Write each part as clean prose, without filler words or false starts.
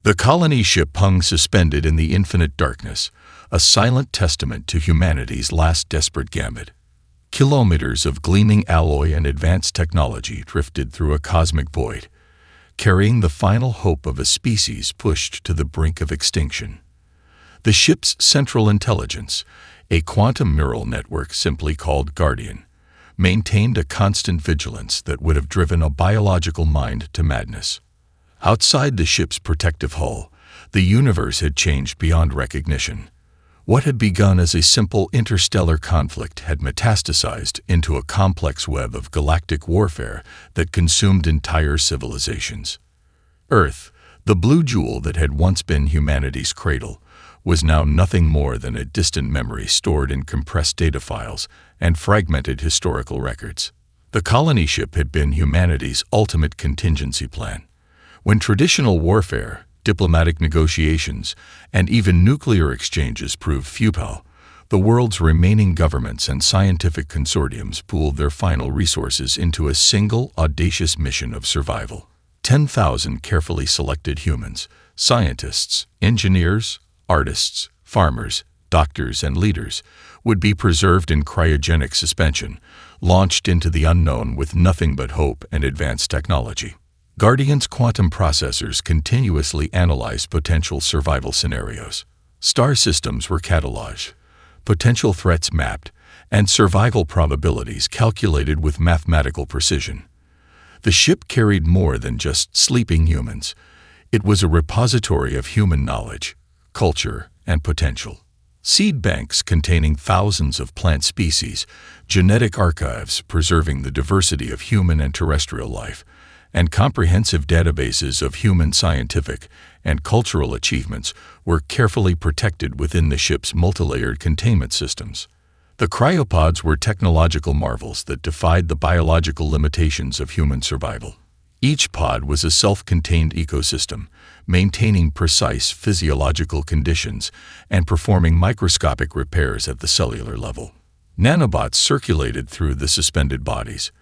The colony ship hung suspended in the infinite darkness, a silent testament to humanity's last desperate gambit. Kilometers of gleaming alloy and advanced technology drifted through a cosmic void, carrying the final hope of a species pushed to the brink of extinction. The ship's central intelligence, a quantum neural network simply called Guardian, maintained a constant vigilance that would have driven a biological mind to madness. Outside the ship's protective hull, the universe had changed beyond recognition. What had begun as a simple interstellar conflict had metastasized into a complex web of galactic warfare that consumed entire civilizations. Earth, the blue jewel that had once been humanity's cradle, was now nothing more than a distant memory stored in compressed data files and fragmented historical records. The colony ship had been humanity's ultimate contingency plan. When traditional warfare, diplomatic negotiations, and even nuclear exchanges proved futile, the world's remaining governments and scientific consortiums pooled their final resources into a single, audacious mission of survival. 10,000 carefully selected humans, scientists, engineers, artists, farmers, doctors, and leaders would be preserved in cryogenic suspension, launched into the unknown with nothing but hope and advanced technology. Guardian's quantum processors continuously analyzed potential survival scenarios. Star systems were cataloged, potential threats mapped, and survival probabilities calculated with mathematical precision. The ship carried more than just sleeping humans. It was a repository of human knowledge, culture, and potential. Seed banks containing thousands of plant species, genetic archives preserving the diversity of human and terrestrial life, and comprehensive databases of human scientific and cultural achievements were carefully protected within the ship's multilayered containment systems. The cryopods were technological marvels that defied the biological limitations of human survival. Each pod was a self-contained ecosystem, maintaining precise physiological conditions and performing microscopic repairs at the cellular level. Nanobots circulated through the suspended bodies,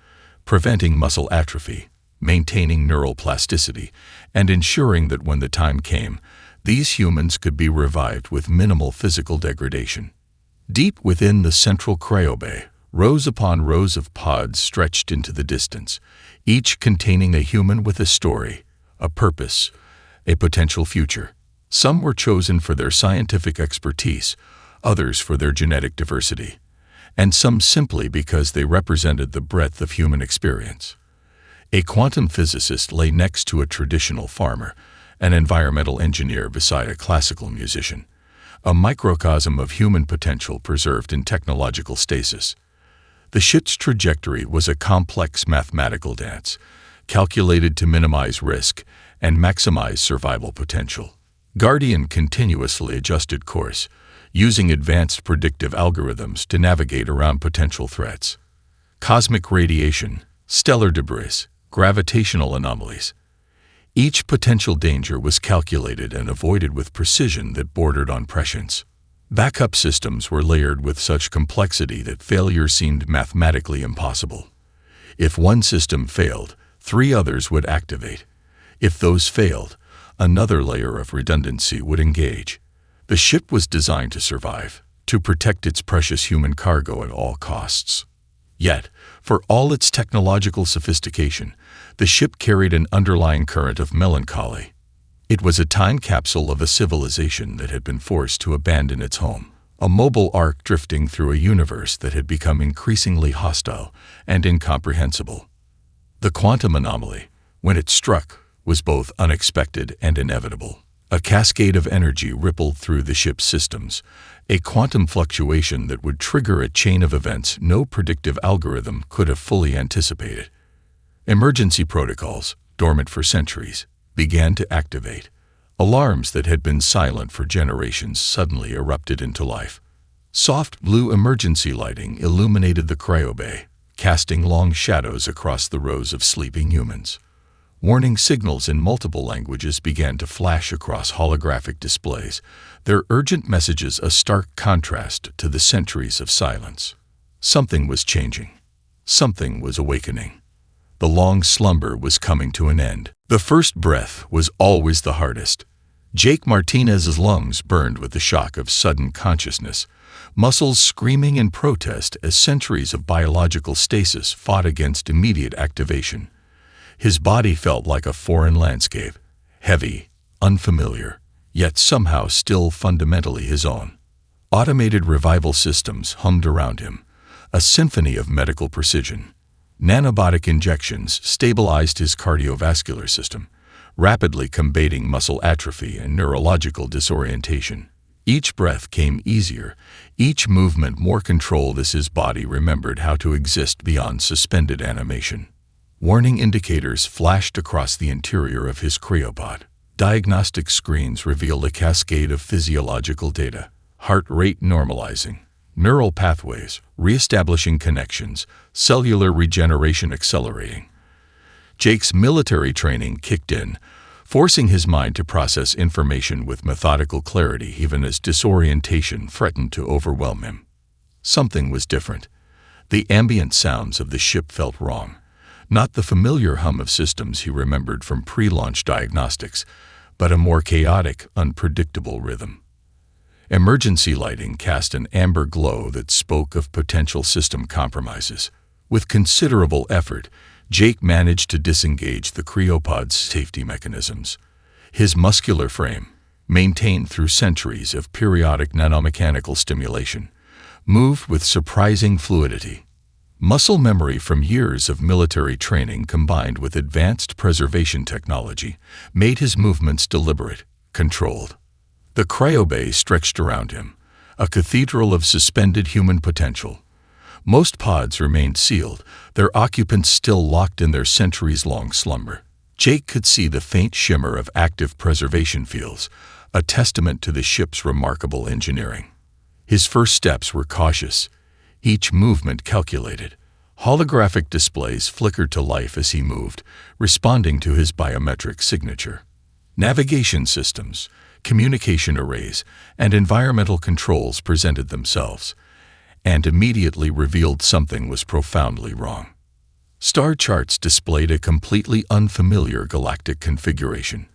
preventing muscle atrophy, maintaining neural plasticity, and ensuring that when the time came, these humans could be revived with minimal physical degradation. Deep within the central cryobay, rows upon rows of pods stretched into the distance, each containing a human with a story, a purpose, a potential future. Some were chosen for their scientific expertise, others for their genetic diversity, and some simply because they represented the breadth of human experience. A quantum physicist lay next to a traditional farmer, an environmental engineer beside a classical musician, a microcosm of human potential preserved in technological stasis. The ship's trajectory was a complex mathematical dance, calculated to minimize risk and maximize survival potential. Guardian continuously adjusted course, using advanced predictive algorithms to navigate around potential threats. Cosmic radiation, stellar debris, gravitational anomalies. Each potential danger was calculated and avoided with precision that bordered on prescience. Backup systems were layered with such complexity that failure seemed mathematically impossible. If one system failed, 3 others would activate. If those failed, another layer of redundancy would engage. The ship was designed to survive, to protect its precious human cargo at all costs. Yet, for all its technological sophistication, the ship carried an underlying current of melancholy. It was a time capsule of a civilization that had been forced to abandon its home, a mobile ark drifting through a universe that had become increasingly hostile and incomprehensible. The quantum anomaly, when it struck, was both unexpected and inevitable. A cascade of energy rippled through the ship's systems, a quantum fluctuation that would trigger a chain of events no predictive algorithm could have fully anticipated. Emergency protocols, dormant for centuries, began to activate. Alarms that had been silent for generations suddenly erupted into life. Soft blue emergency lighting illuminated the cryobay, casting long shadows across the rows of sleeping humans. Warning signals in multiple languages began to flash across holographic displays, their urgent messages a stark contrast to the centuries of silence. Something was changing. Something was awakening. The long slumber was coming to an end. The first breath was always the hardest. Jake Martinez's lungs burned with the shock of sudden consciousness, muscles screaming in protest as centuries of biological stasis fought against immediate activation. His body felt like a foreign landscape, heavy, unfamiliar, yet somehow still fundamentally his own. Automated revival systems hummed around him, a symphony of medical precision. Nanobotic injections stabilized his cardiovascular system, rapidly combating muscle atrophy and neurological disorientation. Each breath came easier, each movement more controlled as his body remembered how to exist beyond suspended animation. Warning indicators flashed across the interior of his cryopod. Diagnostic screens revealed a cascade of physiological data, heart rate normalizing, neural pathways reestablishing connections, cellular regeneration accelerating. Jake's military training kicked in, forcing his mind to process information with methodical clarity even as disorientation threatened to overwhelm him. Something was different. The ambient sounds of the ship felt wrong. Not the familiar hum of systems he remembered from pre-launch diagnostics, but a more chaotic, unpredictable rhythm. Emergency lighting cast an amber glow that spoke of potential system compromises. With considerable effort, Jake managed to disengage the cryopod's safety mechanisms. His muscular frame, maintained through centuries of periodic nanomechanical stimulation, moved with surprising fluidity. Muscle memory from years of military training combined with advanced preservation technology made his movements deliberate, controlled. The cryobay stretched around him, a cathedral of suspended human potential. Most pods remained sealed, their occupants still locked in their centuries-long slumber. Jake could see the faint shimmer of active preservation fields, a testament to the ship's remarkable engineering. His first steps were cautious, each movement calculated. Holographic displays flickered to life as he moved, responding to his biometric signature. Navigation systems, communication arrays, and environmental controls presented themselves, and immediately revealed something was profoundly wrong. Star charts displayed a completely unfamiliar galactic configuration.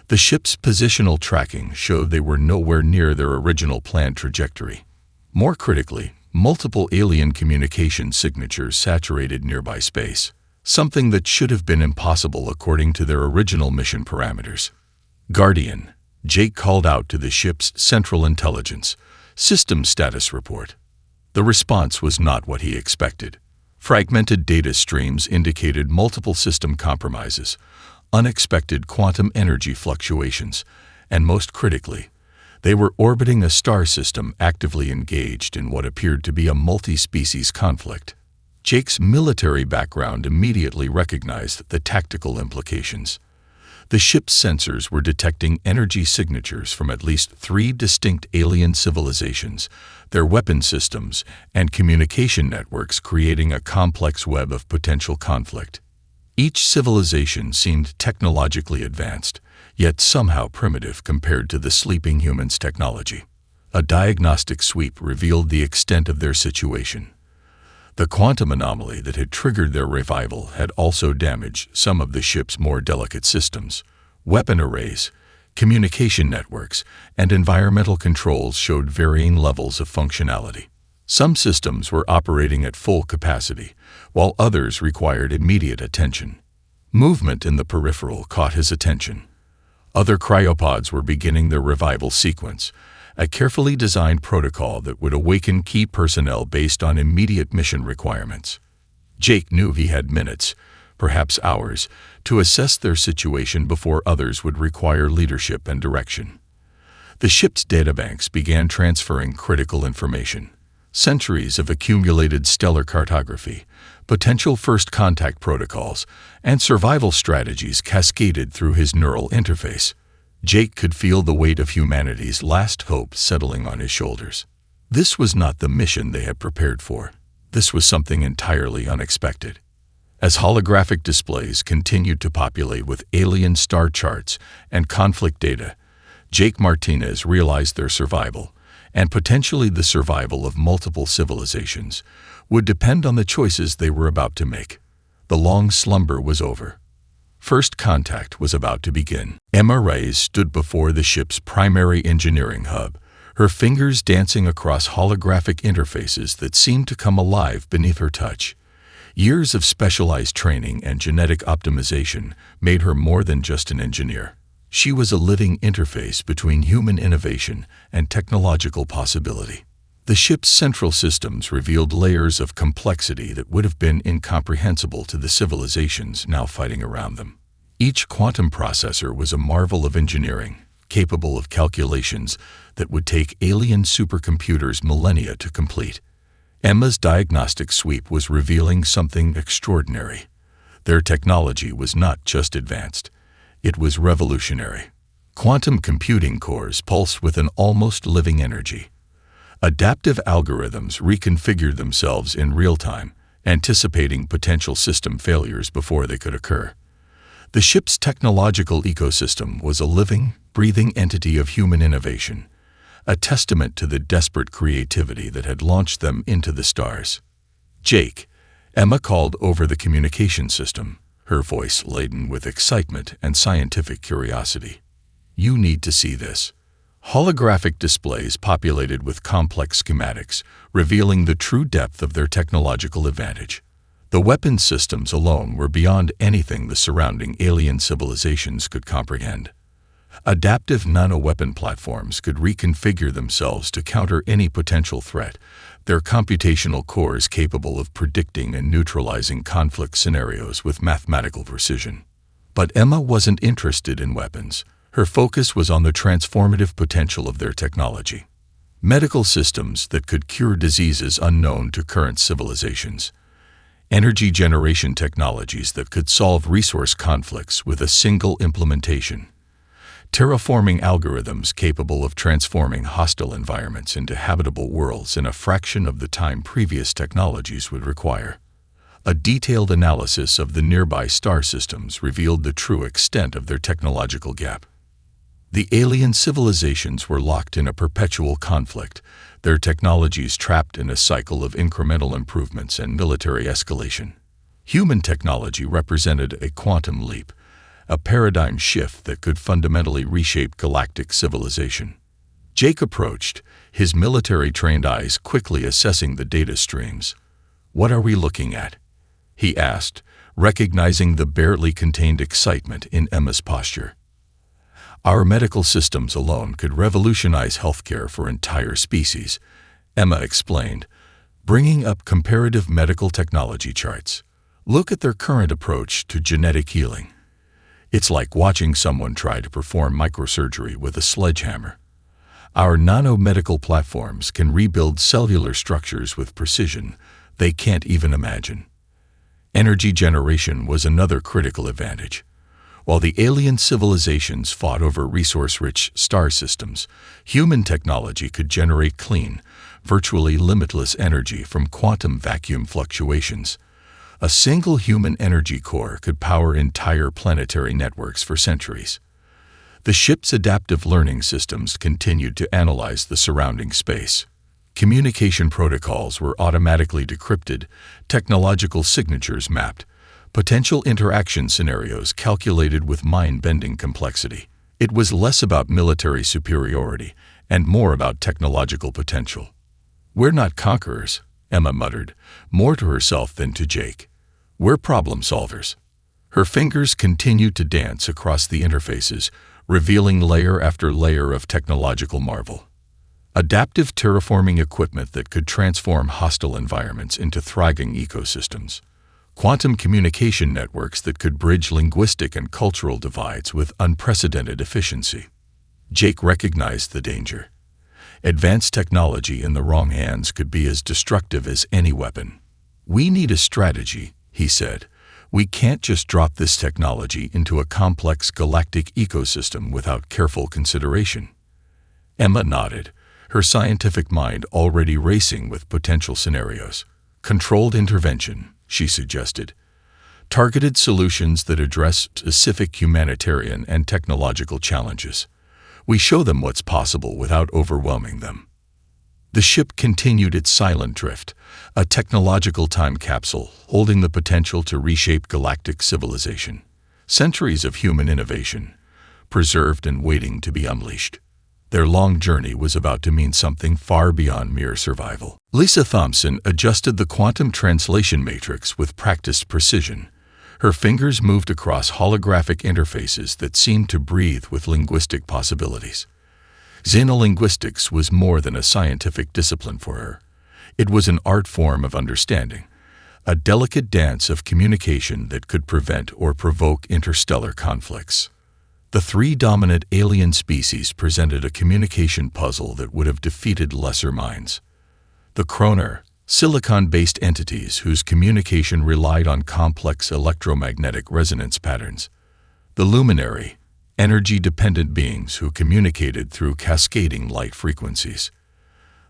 The ship's positional tracking showed they were nowhere near their original planned trajectory. More critically, multiple alien communication signatures saturated nearby space, something that should have been impossible according to their original mission parameters. Guardian, Jake called out to the ship's Central Intelligence System Status Report. The response was not what he expected. Fragmented data streams indicated multiple system compromises, unexpected quantum energy fluctuations, and most critically, they were orbiting a star system actively engaged in what appeared to be a multi-species conflict. Jake's military background immediately recognized the tactical implications. The ship's sensors were detecting energy signatures from at least 3 distinct alien civilizations, their weapon systems, and communication networks creating a complex web of potential conflict. Each civilization seemed technologically advanced, yet somehow primitive compared to the sleeping humans' technology. A diagnostic sweep revealed the extent of their situation. The quantum anomaly that had triggered their revival had also damaged some of the ship's more delicate systems. Weapon arrays, communication networks, and environmental controls showed varying levels of functionality. Some systems were operating at full capacity, while others required immediate attention. Movement in the peripheral caught his attention. Other cryopods were beginning their revival sequence, a carefully designed protocol that would awaken key personnel based on immediate mission requirements. Jake knew he had minutes, perhaps hours, to assess their situation before others would require leadership and direction. The ship's databanks began transferring critical information. Centuries of accumulated stellar cartography, potential first contact protocols, and survival strategies cascaded through his neural interface. Jake could feel the weight of humanity's last hope settling on his shoulders. This was not the mission they had prepared for. This was something entirely unexpected. As holographic displays continued to populate with alien star charts and conflict data, Jake Martinez realized their survival, and potentially the survival of multiple civilizations, would depend on the choices they were about to make. The long slumber was over. First contact was about to begin. Emma Reyes stood before the ship's primary engineering hub, her fingers dancing across holographic interfaces that seemed to come alive beneath her touch. Years of specialized training and genetic optimization made her more than just an engineer. She was a living interface between human innovation and technological possibility. The ship's central systems revealed layers of complexity that would have been incomprehensible to the civilizations now fighting around them. Each quantum processor was a marvel of engineering, capable of calculations that would take alien supercomputers millennia to complete. Emma's diagnostic sweep was revealing something extraordinary. Their technology was not just advanced, it was revolutionary. Quantum computing cores pulsed with an almost living energy. Adaptive algorithms reconfigured themselves in real time, anticipating potential system failures before they could occur. The ship's technological ecosystem was a living, breathing entity of human innovation, a testament to the desperate creativity that had launched them into the stars. "Jake," Emma called over the communication system, her voice laden with excitement and scientific curiosity. "You need to see this." Holographic displays populated with complex schematics, revealing the true depth of their technological advantage. The weapon systems alone were beyond anything the surrounding alien civilizations could comprehend. Adaptive nano-weapon platforms could reconfigure themselves to counter any potential threat, their computational cores capable of predicting and neutralizing conflict scenarios with mathematical precision. But Emma wasn't interested in weapons. Her focus was on the transformative potential of their technology. Medical systems that could cure diseases unknown to current civilizations. Energy generation technologies that could solve resource conflicts with a single implementation. Terraforming algorithms capable of transforming hostile environments into habitable worlds in a fraction of the time previous technologies would require. A detailed analysis of the nearby star systems revealed the true extent of their technological gap. The alien civilizations were locked in a perpetual conflict, their technologies trapped in a cycle of incremental improvements and military escalation. Human technology represented a quantum leap, a paradigm shift that could fundamentally reshape galactic civilization. Jake approached, his military-trained eyes quickly assessing the data streams. "What are we looking at?" he asked, recognizing the barely contained excitement in Emma's posture. "Our medical systems alone could revolutionize healthcare for entire species," Emma explained, bringing up comparative medical technology charts. "Look at their current approach to genetic healing. It's like watching someone try to perform microsurgery with a sledgehammer. Our nano-medical platforms can rebuild cellular structures with precision they can't even imagine." Energy generation was another critical advantage. While the alien civilizations fought over resource-rich star systems, human technology could generate clean, virtually limitless energy from quantum vacuum fluctuations. A single human energy core could power entire planetary networks for centuries. The ship's adaptive learning systems continued to analyze the surrounding space. Communication protocols were automatically decrypted, technological signatures mapped, potential interaction scenarios calculated with mind-bending complexity. It was less about military superiority and more about technological potential. "We're not conquerors," Emma muttered, more to herself than to Jake. "We're problem solvers." Her fingers continued to dance across the interfaces, revealing layer after layer of technological marvel. Adaptive terraforming equipment that could transform hostile environments into thriving ecosystems. Quantum communication networks that could bridge linguistic and cultural divides with unprecedented efficiency. Jake recognized the danger. Advanced technology in the wrong hands could be as destructive as any weapon. "We need a strategy," he said. "We can't just drop this technology into a complex galactic ecosystem without careful consideration." Emma nodded, her scientific mind already racing with potential scenarios. "Controlled intervention," she suggested. "Targeted solutions that address specific humanitarian and technological challenges. We show them what's possible without overwhelming them." The ship continued its silent drift, a technological time capsule holding the potential to reshape galactic civilization. centuries of human innovation, preserved and waiting to be unleashed. Their long journey was about to mean something far beyond mere survival. Lisa Thompson adjusted the quantum translation matrix with practiced precision. Her fingers moved across holographic interfaces that seemed to breathe with linguistic possibilities. Xenolinguistics was more than a scientific discipline for her. It was an art form of understanding, a delicate dance of communication that could prevent or provoke interstellar conflicts. The three dominant alien species presented a communication puzzle that would have defeated lesser minds. The Kroner, silicon-based entities whose communication relied on complex electromagnetic resonance patterns. The Luminary, energy-dependent beings who communicated through cascading light frequencies.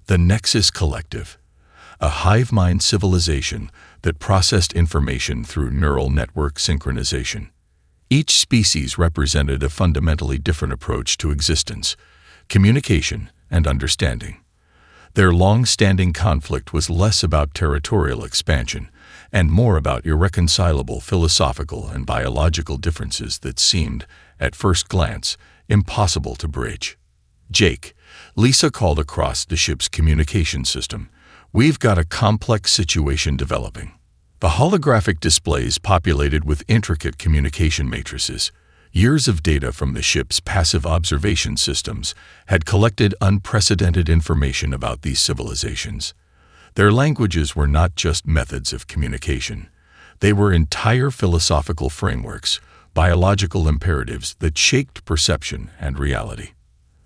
The Nexus Collective, a hive-mind civilization that processed information through neural network synchronization. Each species represented a fundamentally different approach to existence, communication, and understanding. Their long-standing conflict was less about territorial expansion and more about irreconcilable philosophical and biological differences that seemed, at first glance, impossible to bridge. "Jake," Lisa called across the ship's communication system, "we've got a complex situation developing." The holographic displays populated with intricate communication matrices. Years of data from the ship's passive observation systems had collected unprecedented information about these civilizations. Their languages were not just methods of communication. They were entire philosophical frameworks, biological imperatives that shaped perception and reality.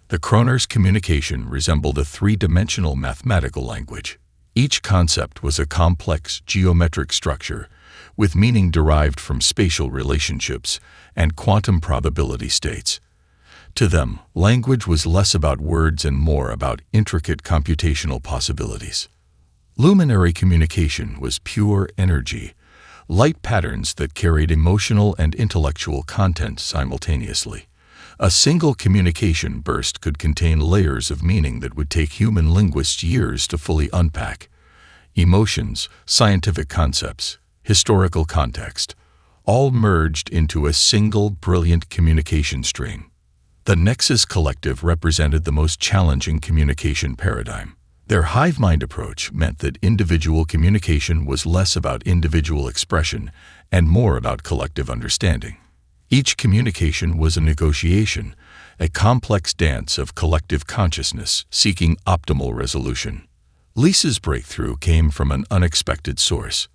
The Kroner's communication resembled a three-dimensional mathematical language. Each concept was a complex geometric structure, with meaning derived from spatial relationships and quantum probability states. To them, language was less about words and more about intricate computational possibilities. Luminary communication was pure energy, light patterns that carried emotional and intellectual content simultaneously. A single communication burst could contain layers of meaning that would take human linguists years to fully unpack. Emotions, scientific concepts, historical context, all merged into a single brilliant communication stream. The Nexus Collective represented the most challenging communication paradigm. Their hive mind approach meant that individual communication was less about individual expression and more about collective understanding. Each communication was a negotiation, a complex dance of collective consciousness seeking optimal resolution. Lisa's breakthrough came from an unexpected source.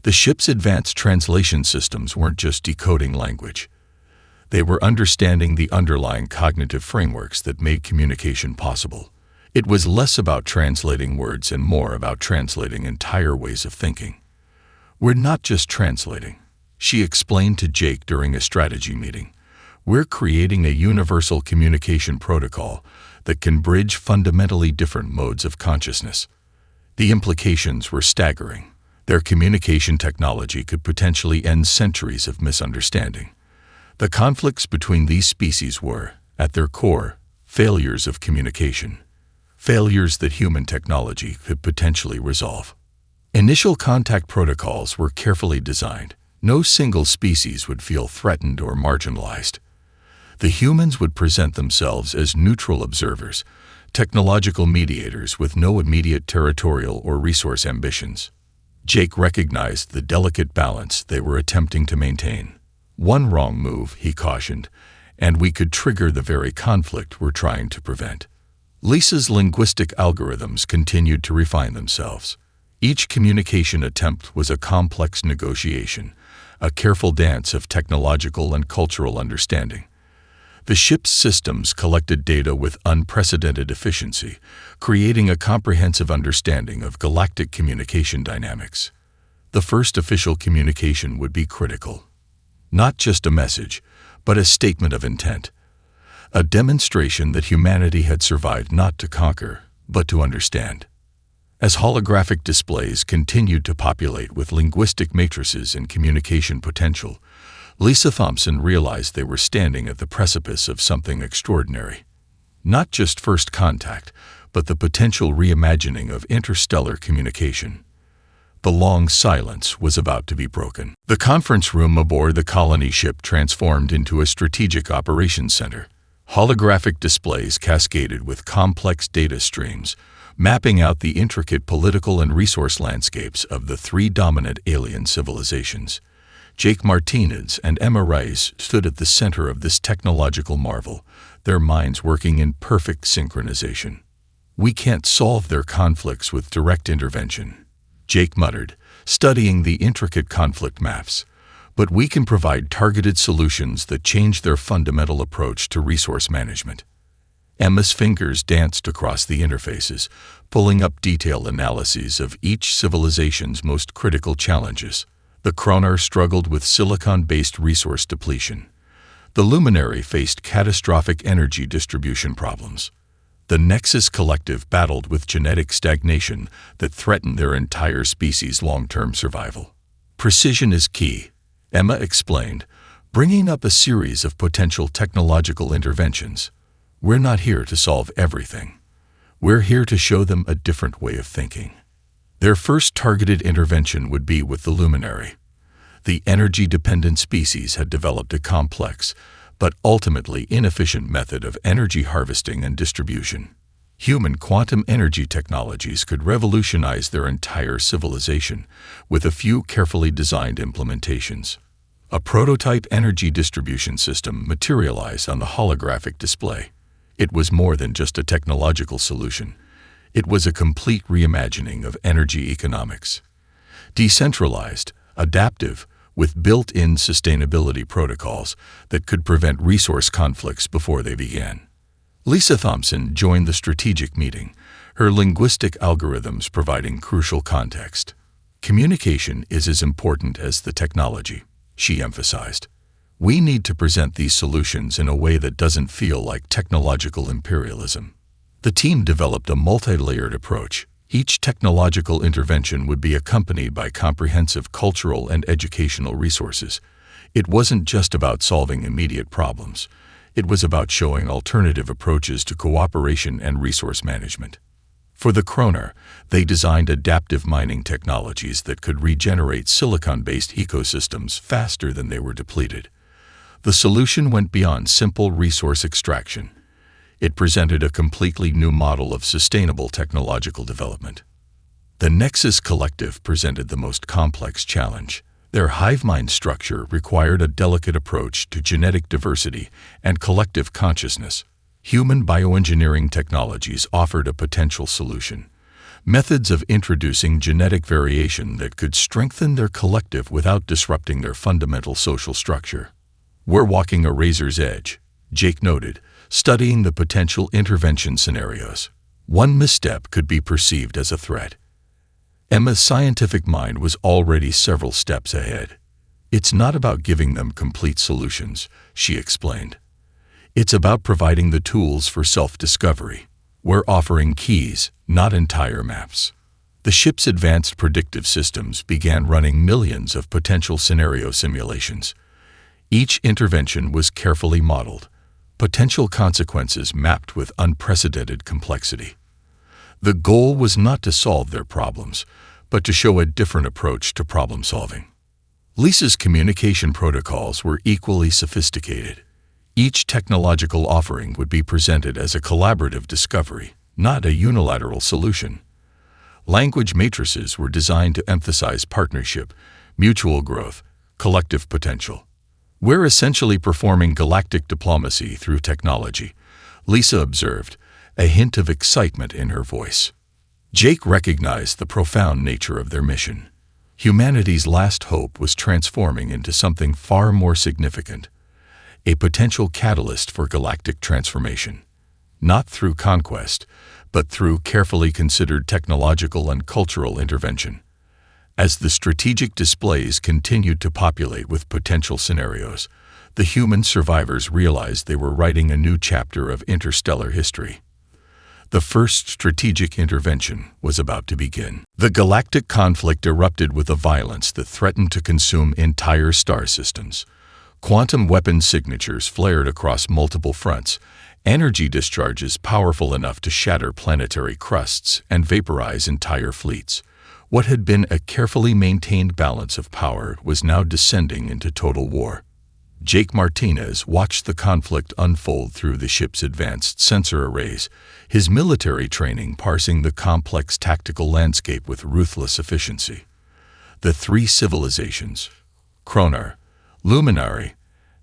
The ship's advanced translation systems weren't just decoding language. They were understanding the underlying cognitive frameworks that made communication possible. It was less about translating words and more about translating entire ways of thinking. "We're not just translating," she explained to Jake during a strategy meeting. "We're creating a universal communication protocol that can bridge fundamentally different modes of consciousness." The implications were staggering. Their communication technology could potentially end centuries of misunderstanding. The conflicts between these species were, at their core, failures of communication. Failures that human technology could potentially resolve. Initial contact protocols were carefully designed. No single species would feel threatened or marginalized. The humans would present themselves as neutral observers, technological mediators with no immediate territorial or resource ambitions. Jake recognized the delicate balance they were attempting to maintain. "One wrong move," he cautioned, "and we could trigger the very conflict we're trying to prevent." Lisa's linguistic algorithms continued to refine themselves. Each communication attempt was a complex negotiation, a careful dance of technological and cultural understanding. The ship's systems collected data with unprecedented efficiency, creating a comprehensive understanding of galactic communication dynamics. The first official communication would be critical. Not just a message, but a statement of intent. A demonstration that humanity had survived not to conquer, but to understand. As holographic displays continued to populate with linguistic matrices and communication potential, Lisa Thompson realized they were standing at the precipice of something extraordinary. Not just first contact, but the potential reimagining of interstellar communication. The long silence was about to be broken. The conference room aboard the colony ship transformed into a strategic operations center. Holographic displays cascaded with complex data streams, mapping out the intricate political and resource landscapes of the three dominant alien civilizations. Jake Martinez and Emma Rice stood at the center of this technological marvel, their minds working in perfect synchronization. "We can't solve their conflicts with direct intervention," Jake muttered, studying the intricate conflict maps. "But we can provide targeted solutions that change their fundamental approach to resource management." Emma's fingers danced across the interfaces, pulling up detailed analyses of each civilization's most critical challenges. The Kronar struggled with silicon-based resource depletion. The Luminary faced catastrophic energy distribution problems. The Nexus Collective battled with genetic stagnation that threatened their entire species' long-term survival. "Precision is key," Emma explained, bringing up a series of potential technological interventions. "We're not here to solve everything. We're here to show them a different way of thinking." Their first targeted intervention would be with the Luminary. The energy-dependent species had developed a complex, but ultimately inefficient method of energy harvesting and distribution. Human quantum energy technologies could revolutionize their entire civilization with a few carefully designed implementations. A prototype energy distribution system materialized on the holographic display. It was more than just a technological solution. It was a complete reimagining of energy economics. Decentralized, adaptive, with built-in sustainability protocols that could prevent resource conflicts before they began. Lisa Thompson joined the strategic meeting, her linguistic algorithms providing crucial context. "Communication is as important as the technology," she emphasized. "We need to present these solutions in a way that doesn't feel like technological imperialism." The team developed a multi-layered approach. Each technological intervention would be accompanied by comprehensive cultural and educational resources. It wasn't just about solving immediate problems. It was about showing alternative approaches to cooperation and resource management. For the Kronar, they designed adaptive mining technologies that could regenerate silicon-based ecosystems faster than they were depleted. The solution went beyond simple resource extraction. It presented a completely new model of sustainable technological development. The Nexus Collective presented the most complex challenge. Their hive mind structure required a delicate approach to genetic diversity and collective consciousness. Human bioengineering technologies offered a potential solution. Methods of introducing genetic variation that could strengthen their collective without disrupting their fundamental social structure. "We're walking a razor's edge," Jake noted, studying the potential intervention scenarios. One misstep could be perceived as a threat. Emma's scientific mind was already several steps ahead. "It's not about giving them complete solutions," she explained. "It's about providing the tools for self-discovery. We're offering keys, not entire maps." The ship's advanced predictive systems began running millions of potential scenario simulations. Each intervention was carefully modeled, potential consequences mapped with unprecedented complexity. The goal was not to solve their problems, but to show a different approach to problem solving. Lisa's communication protocols were equally sophisticated. Each technological offering would be presented as a collaborative discovery, not a unilateral solution. Language matrices were designed to emphasize partnership, mutual growth, collective potential. "We're essentially performing galactic diplomacy through technology," Lisa observed, a hint of excitement in her voice. Jake recognized the profound nature of their mission. Humanity's last hope was transforming into something far more significant, a potential catalyst for galactic transformation, not through conquest, but through carefully considered technological and cultural intervention. As the strategic displays continued to populate with potential scenarios, the human survivors realized they were writing a new chapter of interstellar history. The first strategic intervention was about to begin. The galactic conflict erupted with a violence that threatened to consume entire star systems. Quantum weapon signatures flared across multiple fronts, energy discharges powerful enough to shatter planetary crusts and vaporize entire fleets. What had been a carefully maintained balance of power was now descending into total war. Jake Martinez watched the conflict unfold through the ship's advanced sensor arrays, his military training parsing the complex tactical landscape with ruthless efficiency. The three civilizations, Kronar, Luminary,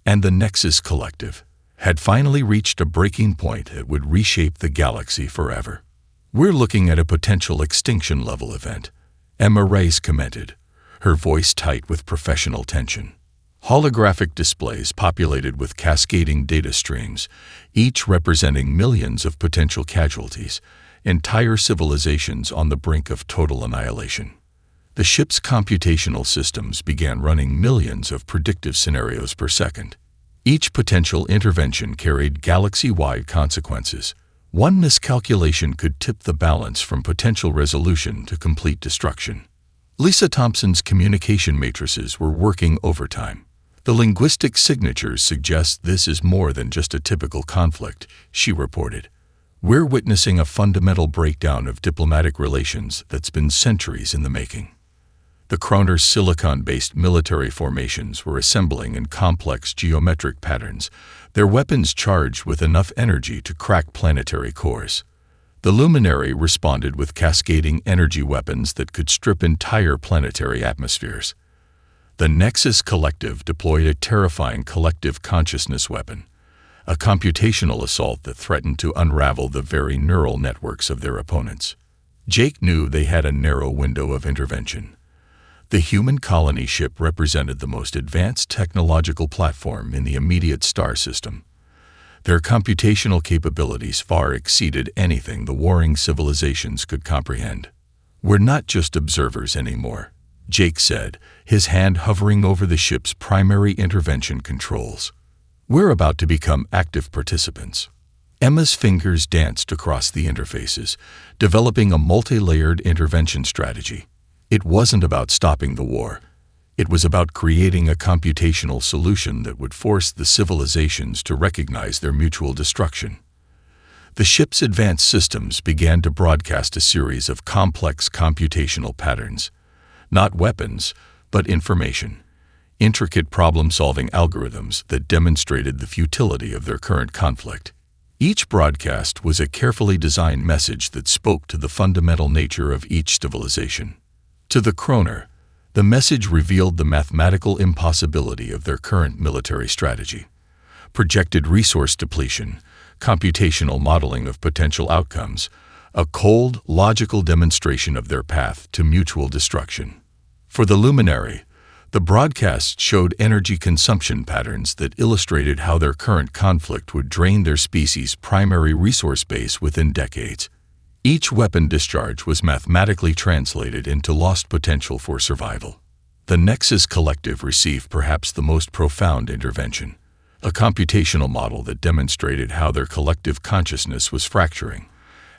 and the Nexus Collective, had finally reached a breaking point that would reshape the galaxy forever. "We're looking at a potential extinction-level event," Emma Reyes commented, her voice tight with professional tension. Holographic displays populated with cascading data streams, each representing millions of potential casualties, entire civilizations on the brink of total annihilation. The ship's computational systems began running millions of predictive scenarios per second. Each potential intervention carried galaxy-wide consequences. One miscalculation could tip the balance from potential resolution to complete destruction. Lisa Thompson's communication matrices were working overtime. "The linguistic signatures suggest this is more than just a typical conflict," she reported. "We're witnessing a fundamental breakdown of diplomatic relations that's been centuries in the making." The Kronar's silicon-based military formations were assembling in complex geometric patterns, their weapons charged with enough energy to crack planetary cores. The Luminary responded with cascading energy weapons that could strip entire planetary atmospheres. The Nexus Collective deployed a terrifying collective consciousness weapon, a computational assault that threatened to unravel the very neural networks of their opponents. Jake knew they had a narrow window of intervention. The human colony ship represented the most advanced technological platform in the immediate star system. Their computational capabilities far exceeded anything the warring civilizations could comprehend. "We're not just observers anymore," Jake said, his hand hovering over the ship's primary intervention controls. "We're about to become active participants." Emma's fingers danced across the interfaces, developing a multi-layered intervention strategy. It wasn't about stopping the war. It was about creating a computational solution that would force the civilizations to recognize their mutual destruction. The ship's advanced systems began to broadcast a series of complex computational patterns. Not weapons, but information. Intricate problem-solving algorithms that demonstrated the futility of their current conflict. Each broadcast was a carefully designed message that spoke to the fundamental nature of each civilization. To the Kronar, the message revealed the mathematical impossibility of their current military strategy. Projected resource depletion, computational modeling of potential outcomes, a cold, logical demonstration of their path to mutual destruction. For the Luminary, the broadcast showed energy consumption patterns that illustrated how their current conflict would drain their species' primary resource base within decades. Each weapon discharge was mathematically translated into lost potential for survival. The Nexus Collective received perhaps the most profound intervention, a computational model that demonstrated how their collective consciousness was fracturing,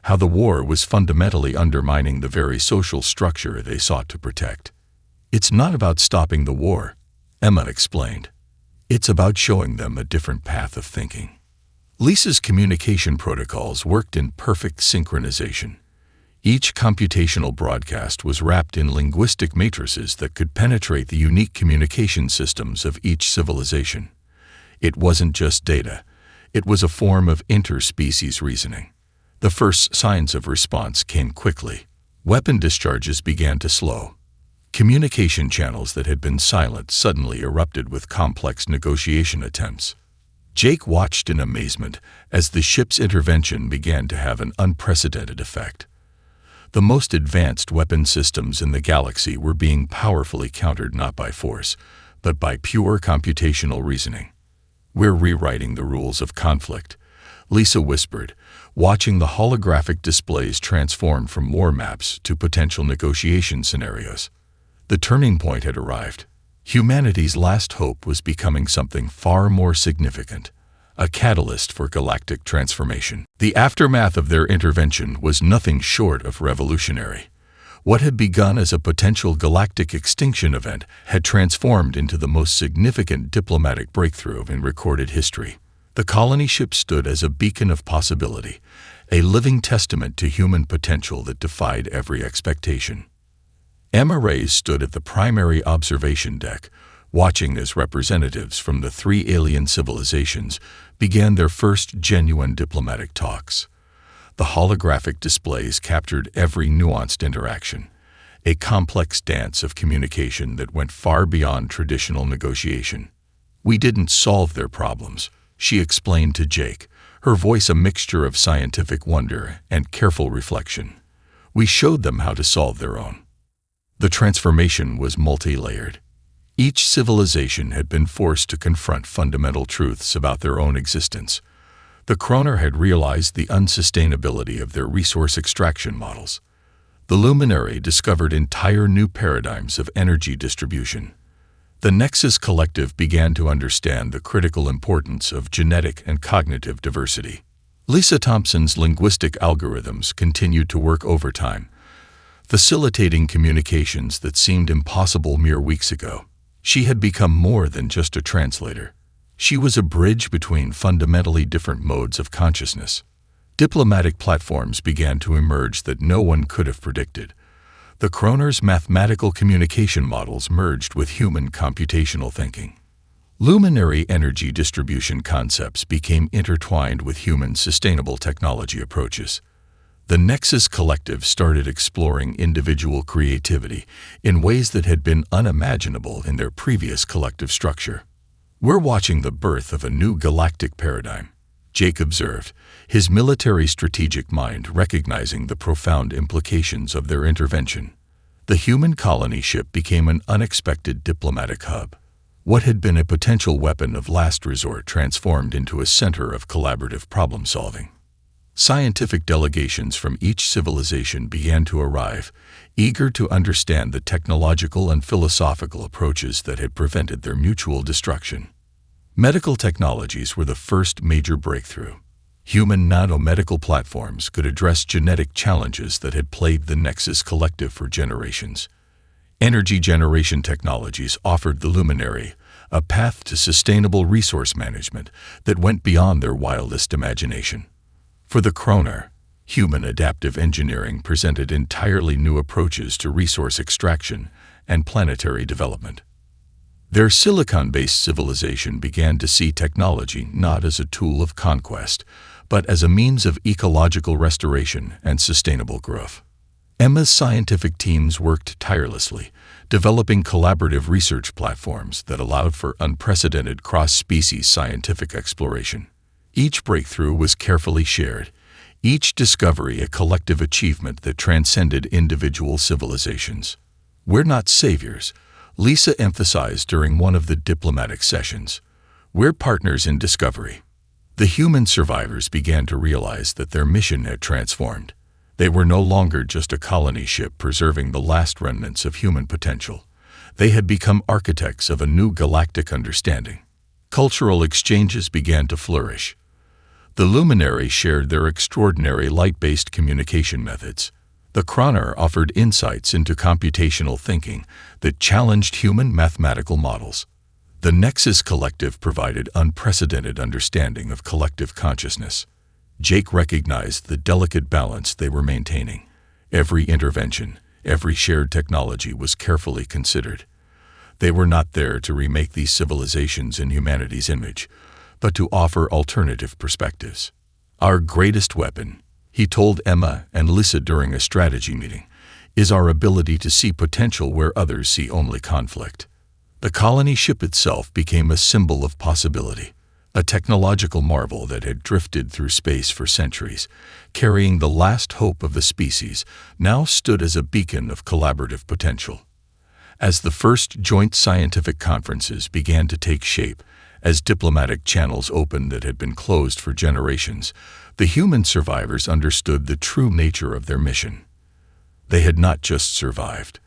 how the war was fundamentally undermining the very social structure they sought to protect. "It's not about stopping the war," Emma explained. "It's about showing them a different path of thinking." Lisa's communication protocols worked in perfect synchronization. Each computational broadcast was wrapped in linguistic matrices that could penetrate the unique communication systems of each civilization. It wasn't just data. It was a form of interspecies reasoning. The first signs of response came quickly. Weapon discharges began to slow. Communication channels that had been silent suddenly erupted with complex negotiation attempts. Jake watched in amazement as the ship's intervention began to have an unprecedented effect. The most advanced weapon systems in the galaxy were being powerfully countered not by force, but by pure computational reasoning. "We're rewriting the rules of conflict," Lisa whispered, watching the holographic displays transform from war maps to potential negotiation scenarios. The turning point had arrived. Humanity's last hope was becoming something far more significant, a catalyst for galactic transformation. The aftermath of their intervention was nothing short of revolutionary. What had begun as a potential galactic extinction event had transformed into the most significant diplomatic breakthrough in recorded history. The colony ship stood as a beacon of possibility, a living testament to human potential that defied every expectation. Emma Reyes stood at the primary observation deck, watching as representatives from the 3 alien civilizations began their first genuine diplomatic talks. The holographic displays captured every nuanced interaction, a complex dance of communication that went far beyond traditional negotiation. "We didn't solve their problems," she explained to Jake, her voice a mixture of scientific wonder and careful reflection. "We showed them how to solve their own." The transformation was multi-layered. Each civilization had been forced to confront fundamental truths about their own existence. The Kroner had realized the unsustainability of their resource extraction models. The Luminary discovered entire new paradigms of energy distribution. The Nexus Collective began to understand the critical importance of genetic and cognitive diversity. Lisa Thompson's linguistic algorithms continued to work overtime, facilitating communications that seemed impossible mere weeks ago. She had become more than just a translator. She was a bridge between fundamentally different modes of consciousness. Diplomatic platforms began to emerge that no one could have predicted. The Kroner's mathematical communication models merged with human computational thinking. Luminary energy distribution concepts became intertwined with human sustainable technology approaches. The Nexus Collective started exploring individual creativity in ways that had been unimaginable in their previous collective structure. "We're watching the birth of a new galactic paradigm," Jake observed, his military strategic mind recognizing the profound implications of their intervention. The human colony ship became an unexpected diplomatic hub. What had been a potential weapon of last resort transformed into a center of collaborative problem-solving. Scientific delegations from each civilization began to arrive, eager to understand the technological and philosophical approaches that had prevented their mutual destruction. Medical technologies were the first major breakthrough. Human nanomedical platforms could address genetic challenges that had plagued the Nexus Collective for generations. Energy generation technologies offered the Luminary a path to sustainable resource management that went beyond their wildest imagination. For the Kroner, human adaptive engineering presented entirely new approaches to resource extraction and planetary development. Their silicon-based civilization began to see technology not as a tool of conquest, but as a means of ecological restoration and sustainable growth. Emma's scientific teams worked tirelessly, developing collaborative research platforms that allowed for unprecedented cross-species scientific exploration. Each breakthrough was carefully shared, each discovery a collective achievement that transcended individual civilizations. "We're not saviors," Lisa emphasized during one of the diplomatic sessions. "We're partners in discovery." The human survivors began to realize that their mission had transformed. They were no longer just a colony ship preserving the last remnants of human potential. They had become architects of a new galactic understanding. Cultural exchanges began to flourish. The Luminary shared their extraordinary light-based communication methods. The Kroner offered insights into computational thinking that challenged human mathematical models. The Nexus Collective provided unprecedented understanding of collective consciousness. Jake recognized the delicate balance they were maintaining. Every intervention, every shared technology was carefully considered. They were not there to remake these civilizations in humanity's image, but to offer alternative perspectives. "Our greatest weapon," he told Emma and Lisa during a strategy meeting, "is our ability to see potential where others see only conflict." The colony ship itself became a symbol of possibility, a technological marvel that had drifted through space for centuries, carrying the last hope of the species, now stood as a beacon of collaborative potential. As the first joint scientific conferences began to take shape, as diplomatic channels opened that had been closed for generations, the human survivors understood the true nature of their mission. They had not just survived.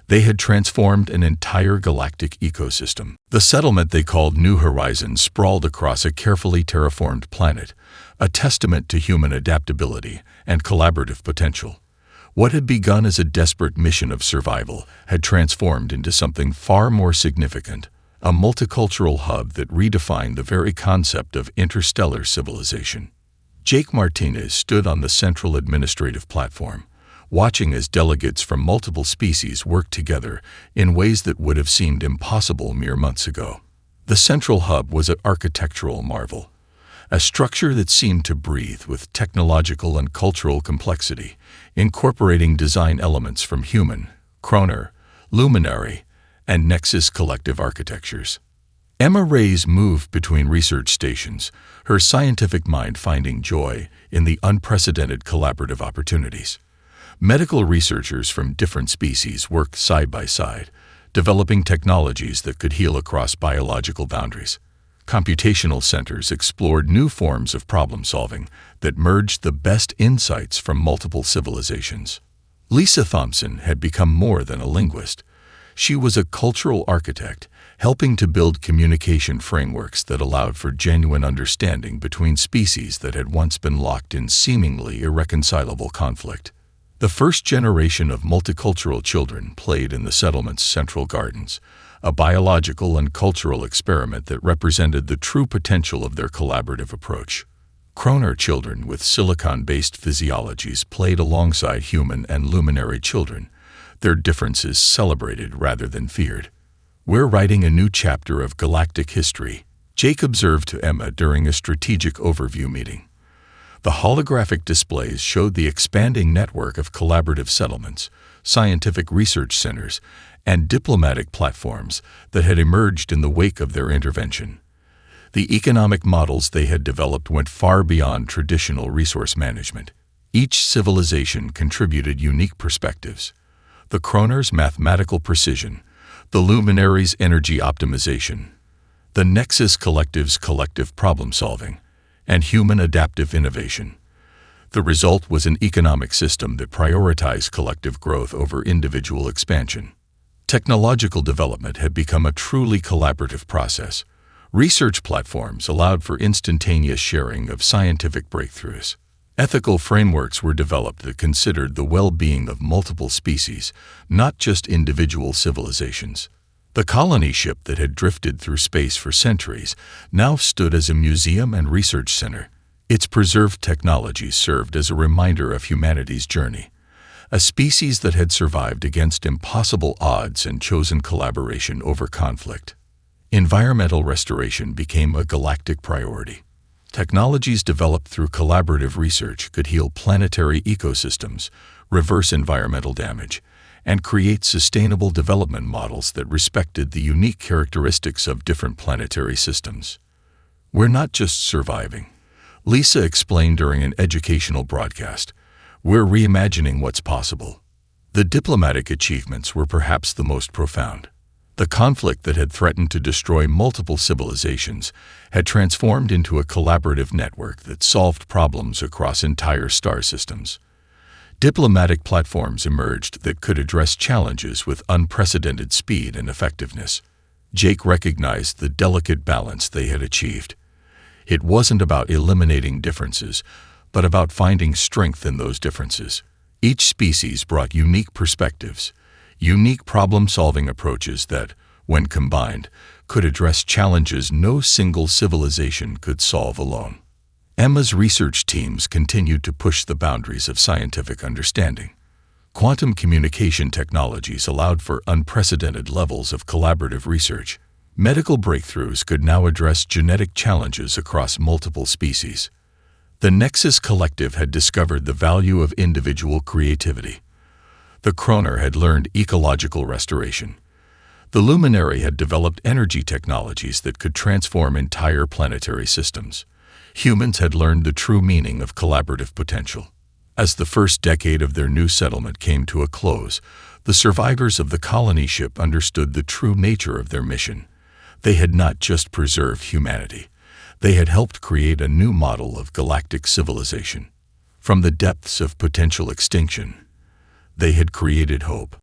They had transformed an entire galactic ecosystem. The settlement they called New Horizons sprawled across a carefully terraformed planet, a testament to human adaptability and collaborative potential. What had begun as a desperate mission of survival had transformed into something far more significant, a multicultural hub that redefined the very concept of interstellar civilization. Jake Martinez stood on the central administrative platform, watching as delegates from multiple species worked together in ways that would have seemed impossible mere months ago. The central hub was an architectural marvel, a structure that seemed to breathe with technological and cultural complexity, incorporating design elements from human, Chroner, Luminary, and Nexus collective architectures. Emma Reyes moved between research stations, her scientific mind finding joy in the unprecedented collaborative opportunities. Medical researchers from different species worked side by side, developing technologies that could heal across biological boundaries. Computational centers explored new forms of problem-solving that merged the best insights from multiple civilizations. Lisa Thompson had become more than a linguist. She was a cultural architect, helping to build communication frameworks that allowed for genuine understanding between species that had once been locked in seemingly irreconcilable conflict. The first generation of multicultural children played in the settlement's central gardens, a biological and cultural experiment that represented the true potential of their collaborative approach. Chroner children with silicon-based physiologies played alongside human and luminary children, their differences celebrated rather than feared. "We're writing a new chapter of galactic history," Jake observed to Emma during a strategic overview meeting. The holographic displays showed the expanding network of collaborative settlements, scientific research centers, and diplomatic platforms that had emerged in the wake of their intervention. The economic models they had developed went far beyond traditional resource management. Each civilization contributed unique perspectives. The Chroner's mathematical precision, the Luminary's energy optimization, the Nexus Collective's collective problem-solving, and human adaptive innovation. The result was an economic system that prioritized collective growth over individual expansion. Technological development had become a truly collaborative process. Research platforms allowed for instantaneous sharing of scientific breakthroughs. Ethical frameworks were developed that considered the well-being of multiple species, not just individual civilizations. The colony ship that had drifted through space for centuries now stood as a museum and research center. Its preserved technologies served as a reminder of humanity's journey, a species that had survived against impossible odds and chosen collaboration over conflict. Environmental restoration became a galactic priority. Technologies developed through collaborative research could heal planetary ecosystems, reverse environmental damage, and create sustainable development models that respected the unique characteristics of different planetary systems. "We're not just surviving," Lisa explained during an educational broadcast. "We're reimagining what's possible." The diplomatic achievements were perhaps the most profound. The conflict that had threatened to destroy multiple civilizations had transformed into a collaborative network that solved problems across entire star systems. Diplomatic platforms emerged that could address challenges with unprecedented speed and effectiveness. Jake recognized the delicate balance they had achieved. It wasn't about eliminating differences, but about finding strength in those differences. Each species brought unique perspectives, unique problem-solving approaches that, when combined, could address challenges no single civilization could solve alone. Emma's research teams continued to push the boundaries of scientific understanding. Quantum communication technologies allowed for unprecedented levels of collaborative research. Medical breakthroughs could now address genetic challenges across multiple species. The Nexus Collective had discovered the value of individual creativity. The Chroner had learned ecological restoration. The Luminary had developed energy technologies that could transform entire planetary systems. Humans had learned the true meaning of collaborative potential. As the first decade of their new settlement came to a close, the survivors of the colony ship understood the true nature of their mission. They had not just preserved humanity. They had helped create a new model of galactic civilization. From the depths of potential extinction, they had created hope.